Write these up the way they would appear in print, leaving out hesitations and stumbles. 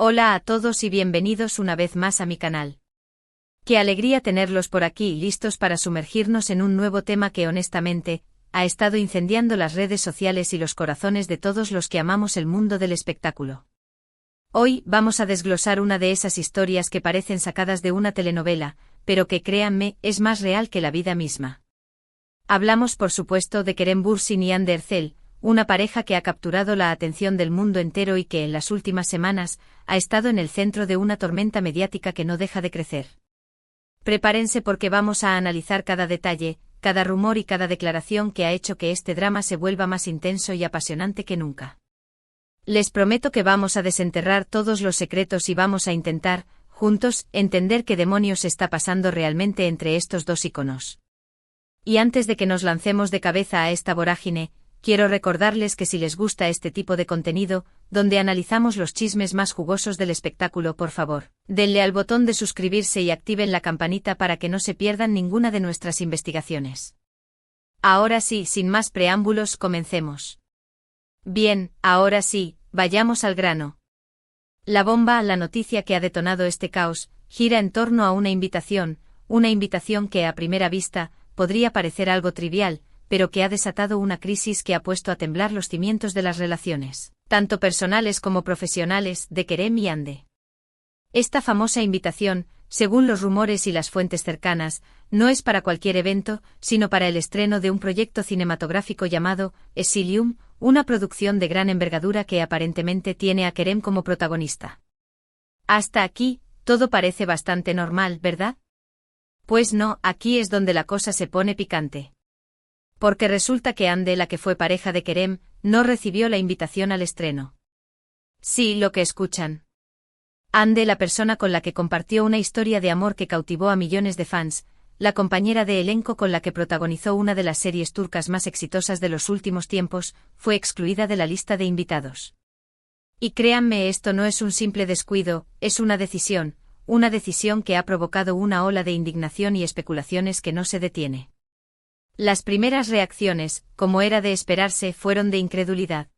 Hola a todos y bienvenidos una vez más a mi canal. Qué alegría tenerlos por aquí listos para sumergirnos en un nuevo tema que honestamente, ha estado incendiando las redes sociales y los corazones de todos los que amamos el mundo del espectáculo. Hoy vamos a desglosar una de esas historias que parecen sacadas de una telenovela, pero que créanme, es más real que la vida misma. Hablamos por supuesto de Kerem Bürsin y Hande Erçel, una pareja que ha capturado la atención del mundo entero y que en las últimas semanas ha estado en el centro de una tormenta mediática que no deja de crecer. Prepárense porque vamos a analizar cada detalle, cada rumor y cada declaración que ha hecho que este drama se vuelva más intenso y apasionante que nunca. Les prometo que vamos a desenterrar todos los secretos y vamos a intentar, juntos, entender qué demonios está pasando realmente entre estos dos íconos. Y antes de que nos lancemos de cabeza a esta vorágine, quiero recordarles que si les gusta este tipo de contenido, donde analizamos los chismes más jugosos del espectáculo, por favor, denle al botón de suscribirse y activen la campanita para que no se pierdan ninguna de nuestras investigaciones. Ahora sí, sin más preámbulos, comencemos. Bien, ahora sí, vayamos al grano. La bomba, la noticia que ha detonado este caos, gira en torno a una invitación que a primera vista podría parecer algo trivial, pero que ha desatado una crisis que ha puesto a temblar los cimientos de las relaciones, tanto personales como profesionales, de Kerem y Hande. Esta famosa invitación, según los rumores y las fuentes cercanas, no es para cualquier evento, sino para el estreno de un proyecto cinematográfico llamado Exilium, una producción de gran envergadura que aparentemente tiene a Kerem como protagonista. Hasta aquí, todo parece bastante normal, ¿verdad? Pues no, aquí es donde la cosa se pone picante. Porque resulta que Hande, la que fue pareja de Kerem, no recibió la invitación al estreno. Sí, lo que escuchan. Hande, la persona con la que compartió una historia de amor que cautivó a millones de fans, la compañera de elenco con la que protagonizó una de las series turcas más exitosas de los últimos tiempos, fue excluida de la lista de invitados. Y créanme, esto no es un simple descuido, es una decisión que ha provocado una ola de indignación y especulaciones que no se detiene. Las primeras reacciones, como era de esperarse, fueron de incredulidad.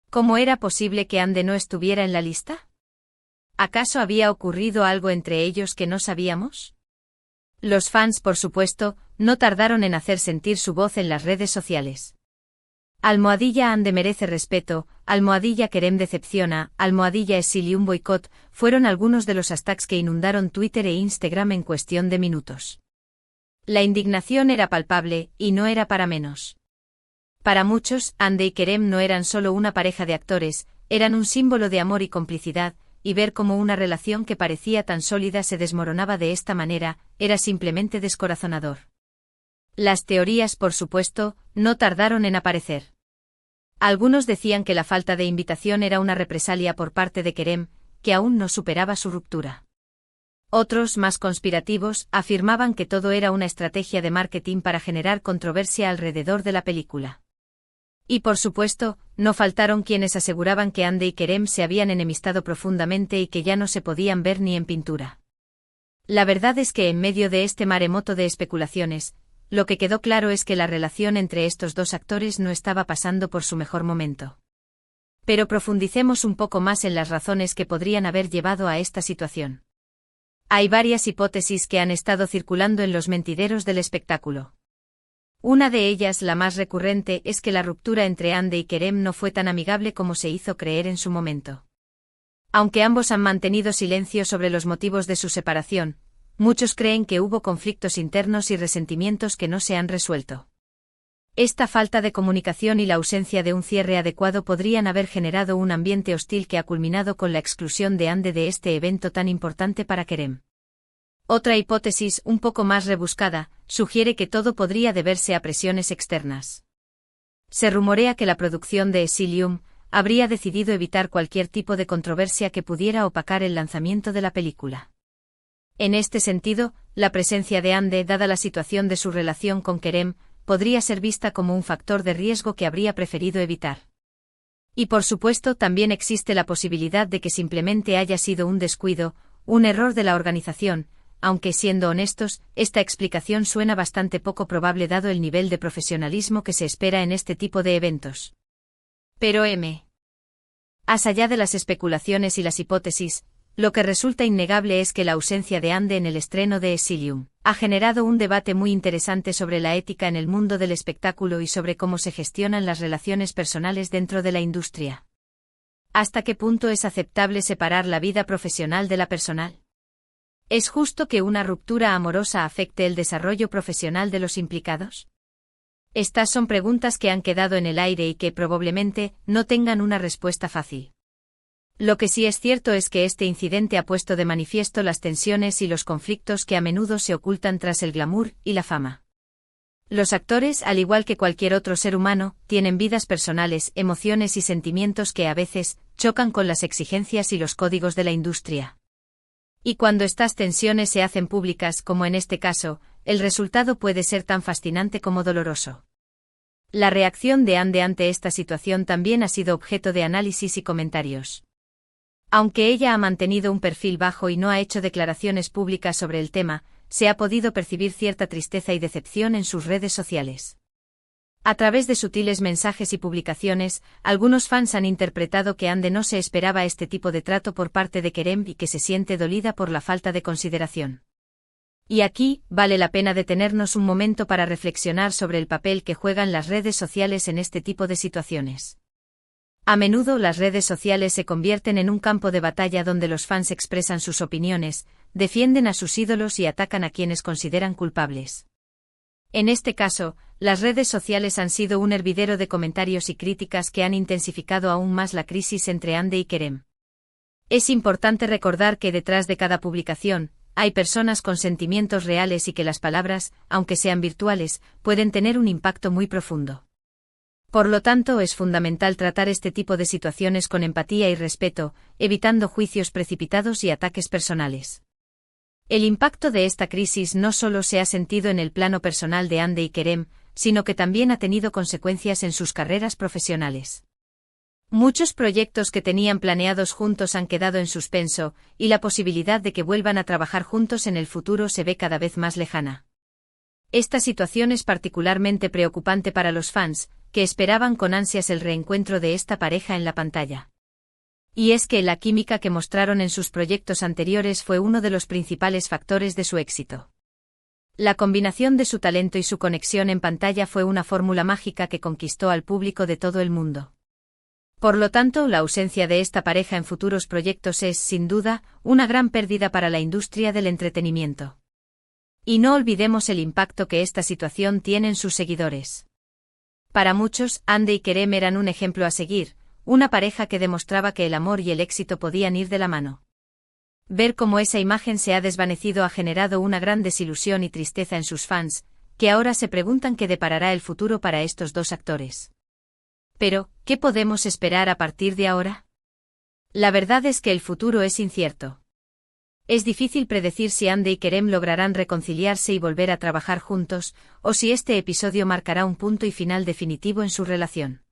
¿Cómo era posible que Hande no estuviera en la lista? ¿Acaso había ocurrido algo entre ellos que no sabíamos? Los fans, por supuesto, no tardaron en hacer sentir su voz en las redes sociales. ¡Hande merece respeto! ¡Kerem decepciona! ¡Exilium boicot! Fueron algunos de los hashtags que inundaron Twitter e Instagram en cuestión de minutos. La indignación era palpable, y no era para menos. Para muchos, Hande y Kerem no eran solo una pareja de actores, eran un símbolo de amor y complicidad, y ver cómo una relación que parecía tan sólida se desmoronaba de esta manera, era simplemente descorazonador. Las teorías, por supuesto, no tardaron en aparecer. Algunos decían que la falta de invitación era una represalia por parte de Kerem, que aún no superaba su ruptura. Otros, más conspirativos, afirmaban que todo era una estrategia de marketing para generar controversia alrededor de la película. Y por supuesto, no faltaron quienes aseguraban que Hande y Kerem se habían enemistado profundamente y que ya no se podían ver ni en pintura. La verdad es que en medio de este maremoto de especulaciones, lo que quedó claro es que la relación entre estos dos actores no estaba pasando por su mejor momento. Pero profundicemos un poco más en las razones que podrían haber llevado a esta situación. Hay varias hipótesis que han estado circulando en los mentideros del espectáculo. Una de ellas, la más recurrente, es que la ruptura entre Hande y Kerem no fue tan amigable como se hizo creer en su momento. Aunque ambos han mantenido silencio sobre los motivos de su separación, muchos creen que hubo conflictos internos y resentimientos que no se han resuelto. Esta falta de comunicación y la ausencia de un cierre adecuado podrían haber generado un ambiente hostil que ha culminado con la exclusión de Hande de este evento tan importante para Kerem. Otra hipótesis, un poco más rebuscada, sugiere que todo podría deberse a presiones externas. Se rumorea que la producción de Exilium habría decidido evitar cualquier tipo de controversia que pudiera opacar el lanzamiento de la película. En este sentido, la presencia de Hande, dada la situación de su relación con Kerem, podría ser vista como un factor de riesgo que habría preferido evitar. Y por supuesto también existe la posibilidad de que simplemente haya sido un descuido, un error de la organización, aunque siendo honestos, esta explicación suena bastante poco probable dado el nivel de profesionalismo que se espera en este tipo de eventos. Pero Más allá de las especulaciones y las hipótesis, lo que resulta innegable es que la ausencia de Ande en el estreno de Exilium ha generado un debate muy interesante sobre la ética en el mundo del espectáculo y sobre cómo se gestionan las relaciones personales dentro de la industria. ¿Hasta qué punto es aceptable separar la vida profesional de la personal? ¿Es justo que una ruptura amorosa afecte el desarrollo profesional de los implicados? Estas son preguntas que han quedado en el aire y que probablemente no tengan una respuesta fácil. Lo que sí es cierto es que este incidente ha puesto de manifiesto las tensiones y los conflictos que a menudo se ocultan tras el glamour y la fama. Los actores, al igual que cualquier otro ser humano, tienen vidas personales, emociones y sentimientos que a veces chocan con las exigencias y los códigos de la industria. Y cuando estas tensiones se hacen públicas, como en este caso, el resultado puede ser tan fascinante como doloroso. La reacción de Ande ante esta situación también ha sido objeto de análisis y comentarios. Aunque ella ha mantenido un perfil bajo y no ha hecho declaraciones públicas sobre el tema, se ha podido percibir cierta tristeza y decepción en sus redes sociales. A través de sutiles mensajes y publicaciones, algunos fans han interpretado que Ande no se esperaba este tipo de trato por parte de Kerem y que se siente dolida por la falta de consideración. Y aquí, vale la pena detenernos un momento para reflexionar sobre el papel que juegan las redes sociales en este tipo de situaciones. A menudo las redes sociales se convierten en un campo de batalla donde los fans expresan sus opiniones, defienden a sus ídolos y atacan a quienes consideran culpables. En este caso, las redes sociales han sido un hervidero de comentarios y críticas que han intensificado aún más la crisis entre Ande y Kerem. Es importante recordar que detrás de cada publicación, hay personas con sentimientos reales y que las palabras, aunque sean virtuales, pueden tener un impacto muy profundo. Por lo tanto, es fundamental tratar este tipo de situaciones con empatía y respeto, evitando juicios precipitados y ataques personales. El impacto de esta crisis no solo se ha sentido en el plano personal de Ande y Kerem, sino que también ha tenido consecuencias en sus carreras profesionales. Muchos proyectos que tenían planeados juntos han quedado en suspenso, y la posibilidad de que vuelvan a trabajar juntos en el futuro se ve cada vez más lejana. Esta situación es particularmente preocupante para los fans, que esperaban con ansias el reencuentro de esta pareja en la pantalla. Y es que la química que mostraron en sus proyectos anteriores fue uno de los principales factores de su éxito. La combinación de su talento y su conexión en pantalla fue una fórmula mágica que conquistó al público de todo el mundo. Por lo tanto, la ausencia de esta pareja en futuros proyectos es, sin duda, una gran pérdida para la industria del entretenimiento. Y no olvidemos el impacto que esta situación tiene en sus seguidores. Para muchos, Ande y Kerem eran un ejemplo a seguir, una pareja que demostraba que el amor y el éxito podían ir de la mano. Ver cómo esa imagen se ha desvanecido ha generado una gran desilusión y tristeza en sus fans, que ahora se preguntan qué deparará el futuro para estos dos actores. Pero, ¿qué podemos esperar a partir de ahora? La verdad es que el futuro es incierto. Es difícil predecir si Ande y Kerem lograrán reconciliarse y volver a trabajar juntos, o si este episodio marcará un punto y final definitivo en su relación.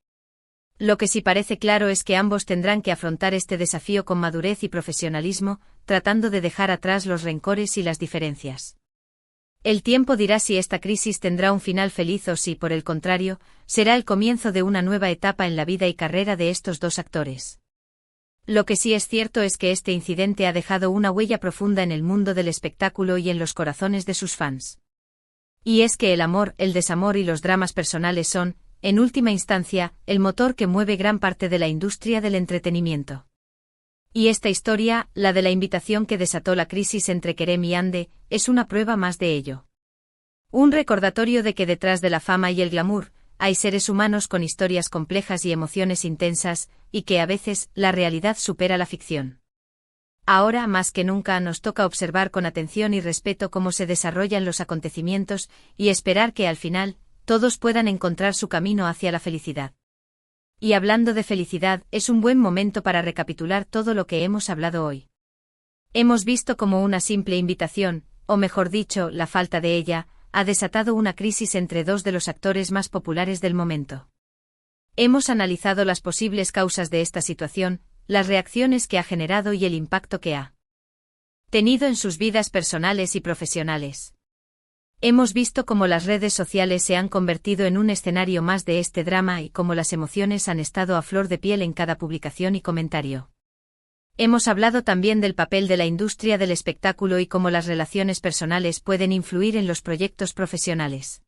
Lo que sí parece claro es que ambos tendrán que afrontar este desafío con madurez y profesionalismo, tratando de dejar atrás los rencores y las diferencias. El tiempo dirá si esta crisis tendrá un final feliz o si, por el contrario, será el comienzo de una nueva etapa en la vida y carrera de estos dos actores. Lo que sí es cierto es que este incidente ha dejado una huella profunda en el mundo del espectáculo y en los corazones de sus fans. Y es que el amor, el desamor y los dramas personales son, en última instancia, el motor que mueve gran parte de la industria del entretenimiento. Y esta historia, la de la invitación que desató la crisis entre Kerem y Ande, es una prueba más de ello. Un recordatorio de que detrás de la fama y el glamour, hay seres humanos con historias complejas y emociones intensas, y que a veces la realidad supera la ficción. Ahora más que nunca nos toca observar con atención y respeto cómo se desarrollan los acontecimientos, y esperar que al final, todos puedan encontrar su camino hacia la felicidad. Y hablando de felicidad, es un buen momento para recapitular todo lo que hemos hablado hoy. Hemos visto cómo una simple invitación, o mejor dicho, la falta de ella, ha desatado una crisis entre dos de los actores más populares del momento. Hemos analizado las posibles causas de esta situación, las reacciones que ha generado y el impacto que ha tenido en sus vidas personales y profesionales. Hemos visto cómo las redes sociales se han convertido en un escenario más de este drama y cómo las emociones han estado a flor de piel en cada publicación y comentario. Hemos hablado también del papel de la industria del espectáculo y cómo las relaciones personales pueden influir en los proyectos profesionales.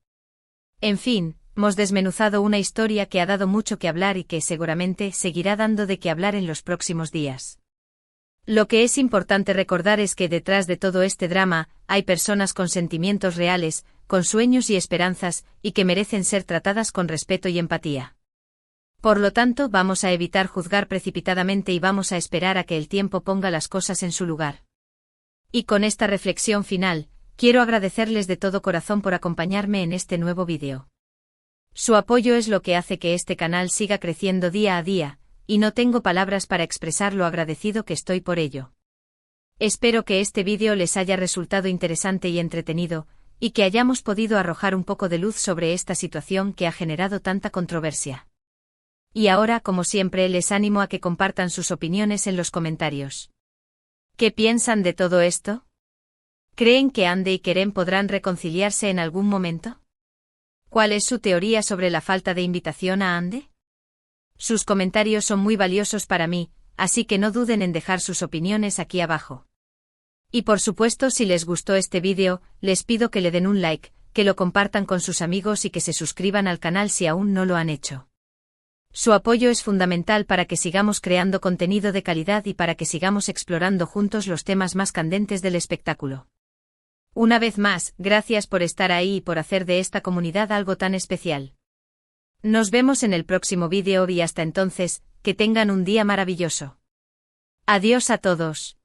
En fin, hemos desmenuzado una historia que ha dado mucho que hablar y que seguramente seguirá dando de qué hablar en los próximos días. Lo que es importante recordar es que detrás de todo este drama, hay personas con sentimientos reales, con sueños y esperanzas, y que merecen ser tratadas con respeto y empatía. Por lo tanto, vamos a evitar juzgar precipitadamente y vamos a esperar a que el tiempo ponga las cosas en su lugar. Y con esta reflexión final, quiero agradecerles de todo corazón por acompañarme en este nuevo vídeo. Su apoyo es lo que hace que este canal siga creciendo día a día, y no tengo palabras para expresar lo agradecido que estoy por ello. Espero que este vídeo les haya resultado interesante y entretenido, y que hayamos podido arrojar un poco de luz sobre esta situación que ha generado tanta controversia. Y ahora, como siempre, les animo a que compartan sus opiniones en los comentarios. ¿Qué piensan de todo esto? ¿Creen que Ande y Kerem podrán reconciliarse en algún momento? ¿Cuál es su teoría sobre la falta de invitación a Ande? Sus comentarios son muy valiosos para mí, así que no duden en dejar sus opiniones aquí abajo. Y por supuesto, si les gustó este vídeo, les pido que le den un like, que lo compartan con sus amigos y que se suscriban al canal si aún no lo han hecho. Su apoyo es fundamental para que sigamos creando contenido de calidad y para que sigamos explorando juntos los temas más candentes del espectáculo. Una vez más, gracias por estar ahí y por hacer de esta comunidad algo tan especial. Nos vemos en el próximo vídeo y hasta entonces, que tengan un día maravilloso. Adiós a todos.